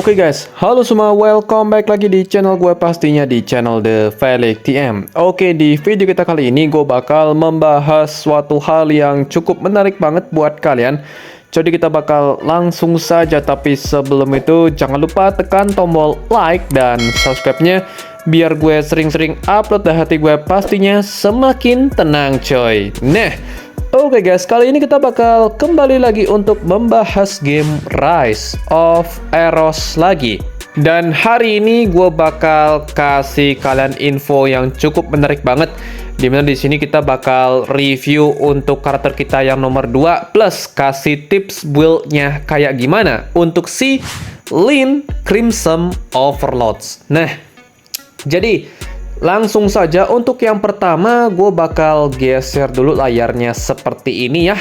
Oke guys, halo semua, welcome back lagi di channel gue, pastinya di channel The Felix TM. Oke, di video kita kali ini gue bakal membahas suatu hal yang cukup menarik banget buat kalian. Jadi kita bakal langsung saja, tapi sebelum itu jangan lupa tekan tombol like dan subscribe-nya biar gue sering-sering upload dan hati gue pastinya semakin tenang coy. Nah, oke guys, kali ini kita bakal kembali lagi untuk membahas game Rise of Eros lagi. Dan hari ini gue bakal kasih kalian info yang cukup menarik banget. Dimana di sini kita bakal review untuk karakter kita yang nomor 2 plus kasih tips build-nya kayak gimana untuk si Lyn Crimson Overlords. Nah, jadi langsung saja untuk yang pertama gue bakal geser dulu layarnya seperti ini ya.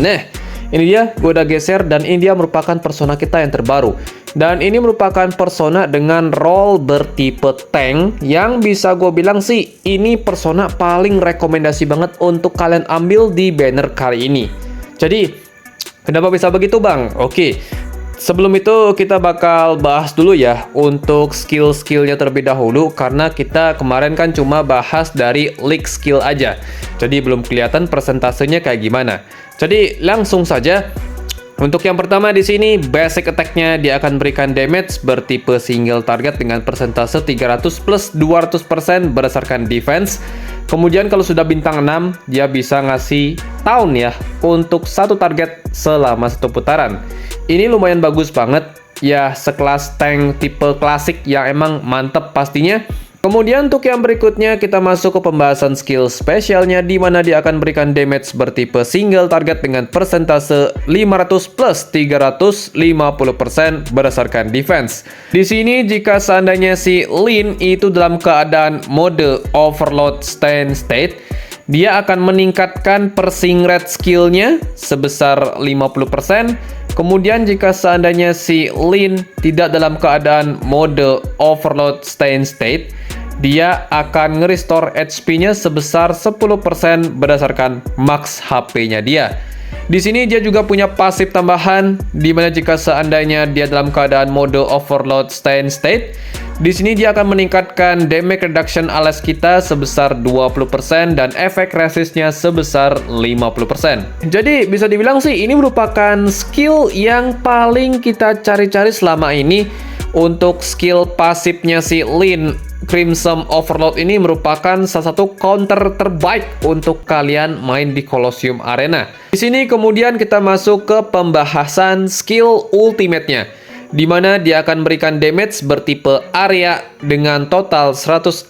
Nah, ini dia, gue udah geser dan ini dia merupakan persona kita yang terbaru. Dan ini merupakan persona dengan role bertipe tank yang bisa gue bilang sih ini persona paling rekomendasi banget untuk kalian ambil di banner kali ini. Jadi, kenapa bisa begitu bang? Oke. Sebelum itu kita bakal bahas dulu ya untuk skill-skillnya terlebih dahulu, karena kita kemarin kan cuma bahas dari league skill aja. Jadi belum kelihatan persentasenya kayak gimana. Jadi langsung saja. Untuk yang pertama di sini basic attack-nya dia akan berikan damage bertipe single target dengan persentase 300 plus 200% berdasarkan defense. Kemudian kalau sudah bintang 6 dia bisa ngasih taun ya untuk satu target selama satu putaran. Ini lumayan bagus banget ya, sekelas tank tipe klasik yang emang mantep pastinya. Kemudian untuk yang berikutnya kita masuk ke pembahasan skill spesialnya, di mana dia akan berikan damage bertipe single target dengan persentase 500 plus 350% berdasarkan defense. Di sini jika seandainya si Lyn itu dalam keadaan mode Overlord Stand State, dia akan meningkatkan persing rate skillnya sebesar 50%. Kemudian jika seandainya si Lyn tidak dalam keadaan mode Overlord Stand State, dia akan nge-restore HP-nya sebesar 10% berdasarkan max HP-nya dia. Di sini dia juga punya pasif tambahan, di mana jika seandainya dia dalam keadaan mode Overlord Stand State, di sini dia akan meningkatkan damage reduction alas kita sebesar 20% dan efek resistnya sebesar 50%. Jadi bisa dibilang sih ini merupakan skill yang paling kita cari-cari selama ini. Untuk skill pasifnya si Lyn Crimson Overlord ini merupakan salah satu counter terbaik untuk kalian main di Colosseum Arena. Di sini kemudian kita masuk ke pembahasan skill ultimate-nya, di mana dia akan berikan damage bertipe area dengan total 140%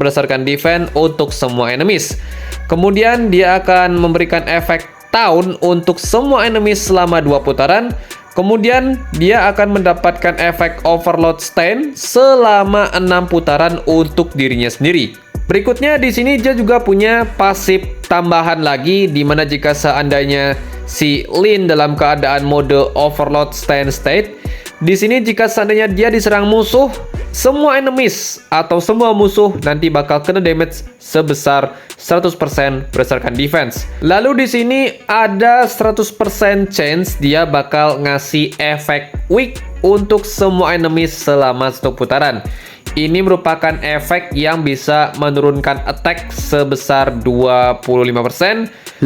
berdasarkan defense untuk semua enemies. Kemudian dia akan memberikan efek taun untuk semua enemies selama 2 putaran. Kemudian dia akan mendapatkan efek Overlord Stand selama 6 putaran untuk dirinya sendiri. Berikutnya di sini dia juga punya pasif tambahan lagi, di mana jika seandainya si Lyn dalam keadaan mode Overlord Stand State, di sini jika seandainya dia diserang musuh, semua enemies atau semua musuh nanti bakal kena damage sebesar 100% berdasarkan defense. Lalu di sini ada 100% chance dia bakal ngasih efek weak untuk semua enemies selama satu putaran. Ini merupakan efek yang bisa menurunkan attack sebesar 25%.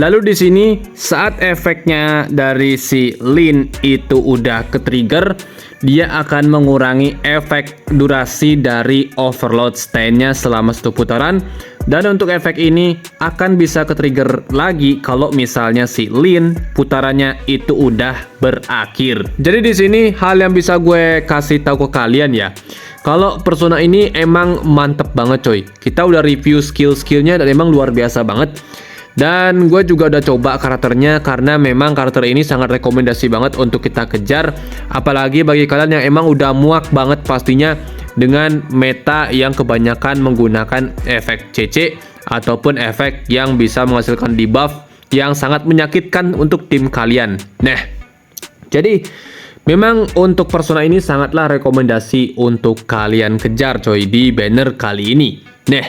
Lalu di sini saat efeknya dari si Lyn itu udah ke-trigger, dia akan mengurangi efek durasi dari Overlord Stand-nya selama satu putaran. Dan untuk efek ini akan bisa ke-trigger lagi kalau misalnya si Lyn putarannya itu udah berakhir. Jadi di sini hal yang bisa gue kasih tahu ke kalian ya, kalau persona ini emang mantep banget coy. Kita udah review skill-skillnya dan emang luar biasa banget. Dan gue juga udah coba karakternya, karena memang karakter ini sangat rekomendasi banget untuk kita kejar. Apalagi bagi kalian yang emang udah muak banget pastinya dengan meta yang kebanyakan menggunakan efek CC ataupun efek yang bisa menghasilkan debuff yang sangat menyakitkan untuk tim kalian. Nah, jadi memang untuk persona ini sangatlah rekomendasi untuk kalian kejar coy di banner kali ini. Nah,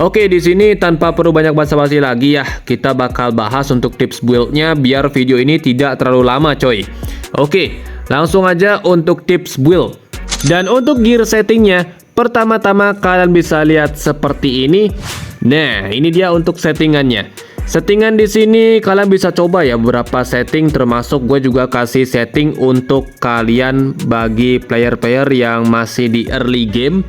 oke, di sini tanpa perlu banyak basa-basi lagi ya, kita bakal bahas untuk tips build-nya biar video ini tidak terlalu lama coy. Oke, Langsung aja untuk tips build. Dan untuk gear settingnya, pertama-tama kalian bisa lihat seperti ini. Nah, ini dia untuk settingannya. Settingan di sini kalian bisa coba ya beberapa setting, termasuk gue juga kasih setting untuk kalian bagi player-player yang masih di early game.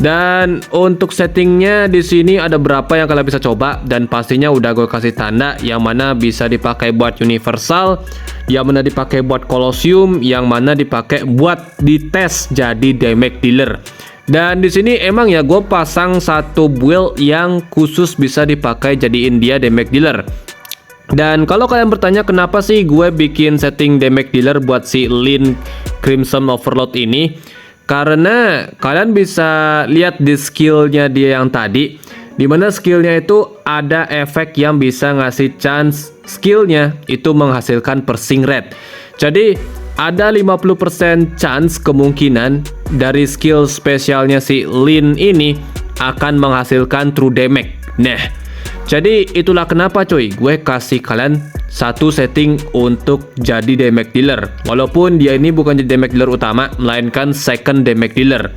Dan untuk settingnya di sini ada berapa yang kalian bisa coba, dan pastinya udah gue kasih tanda yang mana bisa dipakai buat universal, yang mana dipakai buat Colosseum, yang mana dipakai buat dites jadi damage dealer. Dan di sini emang ya gue pasang satu build yang khusus bisa dipakai jadiin dia damage dealer. Dan kalau kalian bertanya kenapa sih gue bikin setting damage dealer buat si Lyn Crimson Overlord ini, karena kalian bisa lihat di skillnya dia yang tadi, dimana skillnya itu ada efek yang bisa ngasih chance skillnya itu menghasilkan piercing rate. Jadi ada 50% chance kemungkinan dari skill spesialnya si Lyn ini akan menghasilkan true damage. Nah, jadi itulah kenapa cuy gue kasih kalian satu setting untuk jadi damage dealer. Walaupun dia ini bukan jadi damage dealer utama, melainkan second damage dealer.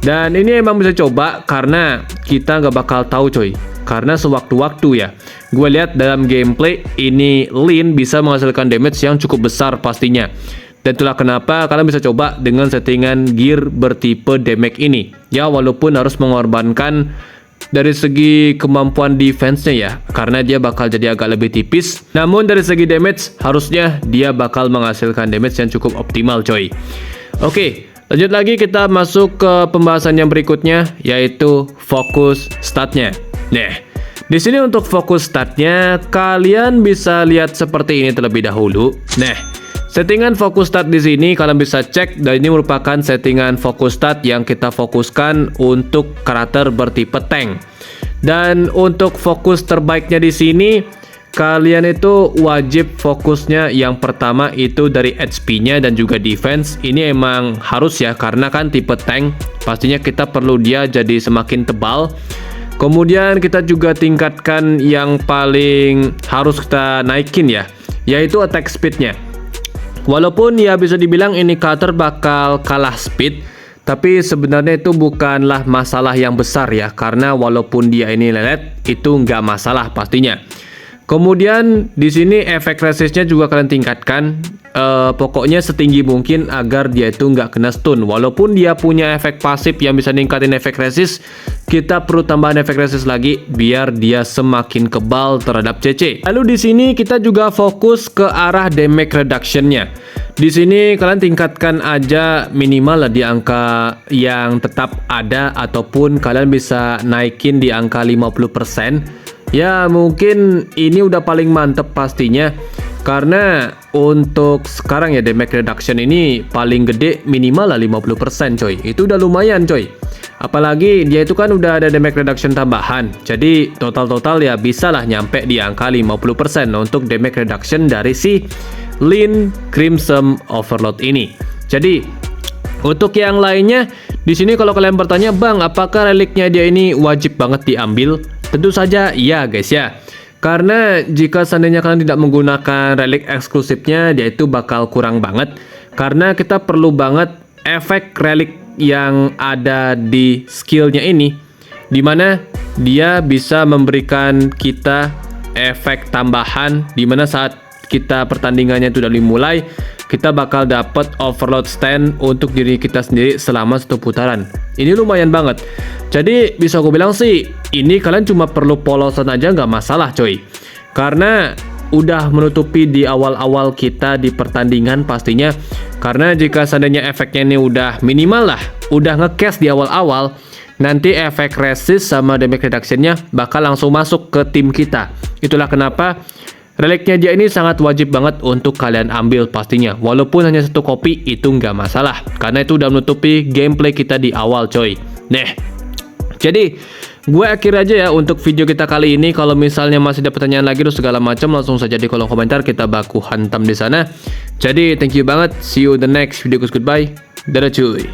Dan ini emang bisa coba karena kita nggak bakal tahu cuy. Karena sewaktu-waktu ya, gue lihat dalam gameplay ini Lyn bisa menghasilkan damage yang cukup besar pastinya. Dan itulah kenapa kalian bisa coba dengan settingan gear bertipe damage ini. Ya, walaupun harus mengorbankan dari segi kemampuan defense-nya ya, karena dia bakal jadi agak lebih tipis. Namun dari segi damage, harusnya dia bakal menghasilkan damage yang cukup optimal coy. Oke, lanjut lagi kita masuk ke pembahasan yang berikutnya, yaitu fokus statnya. Nah, di sini untuk fokus statnya, kalian bisa lihat seperti ini terlebih dahulu. Nah, settingan fokus stat di sini kalian bisa cek, dan ini merupakan settingan fokus stat yang kita fokuskan untuk karakter bertipe tank. Dan untuk fokus terbaiknya di sini, kalian itu wajib fokusnya yang pertama itu dari HP-nya dan juga defense. Ini emang harus ya, karena kan tipe tank, pastinya kita perlu dia jadi semakin tebal. Kemudian kita juga tingkatkan yang paling harus kita naikin ya, yaitu attack speed-nya. Walaupun ya bisa dibilang ini karakter bakal kalah speed, tapi sebenarnya itu bukanlah masalah yang besar ya, karena walaupun dia ini lelet, itu nggak masalah pastinya. Kemudian di sini efek resistnya juga kalian tingkatkan, pokoknya setinggi mungkin agar dia itu nggak kena stun. Walaupun dia punya efek pasif yang bisa ningkatin efek resist, kita perlu tambahan efek resist lagi biar dia semakin kebal terhadap CC. Lalu di sini kita juga fokus ke arah damage reduction-nya. Di sini kalian tingkatkan aja minimal lah di angka yang tetap ada, ataupun kalian bisa naikin di angka 50%. Ya mungkin ini udah paling mantep pastinya, karena untuk sekarang ya damage reduction ini paling gede minimal lah 50% coy. Itu udah lumayan coy. Apalagi dia itu kan udah ada damage reduction tambahan. Jadi total-total ya bisa lah nyampe di angka 50% untuk damage reduction dari si Lyn Crimson Overlord ini. Jadi untuk yang lainnya di sini kalau kalian bertanya, "Bang, apakah reliknya dia ini wajib banget diambil?" Tentu saja iya guys ya. Karena jika seandainya kalian tidak menggunakan relik eksklusifnya, dia itu bakal kurang banget. Karena kita perlu banget efek relik yang ada di skillnya ini, dimana dia bisa memberikan kita efek tambahan, dimana saat kita pertandingannya itu udah dimulai, kita bakal dapat overload stand untuk diri kita sendiri selama 1 putaran. Ini lumayan banget. Jadi bisa aku bilang sih, ini kalian cuma perlu polosan aja nggak masalah coy. Karena udah menutupi di awal-awal kita di pertandingan pastinya. Karena jika seandainya efeknya ini udah minimal lah, udah nge-cast di awal-awal, nanti efek resist sama damage reduction-nya bakal langsung masuk ke tim kita. Itulah kenapa reliknya dia ini sangat wajib banget untuk kalian ambil pastinya. Walaupun hanya 1 kopi itu nggak masalah, karena itu udah menutupi gameplay kita di awal coy. Nah, jadi gue akhir aja ya untuk video kita kali ini. Kalau misalnya masih ada pertanyaan lagi terus segala macam, langsung saja di kolom komentar, kita baku hantam di sana. Jadi thank you banget, see you the next video, goodbye, dadah cuy.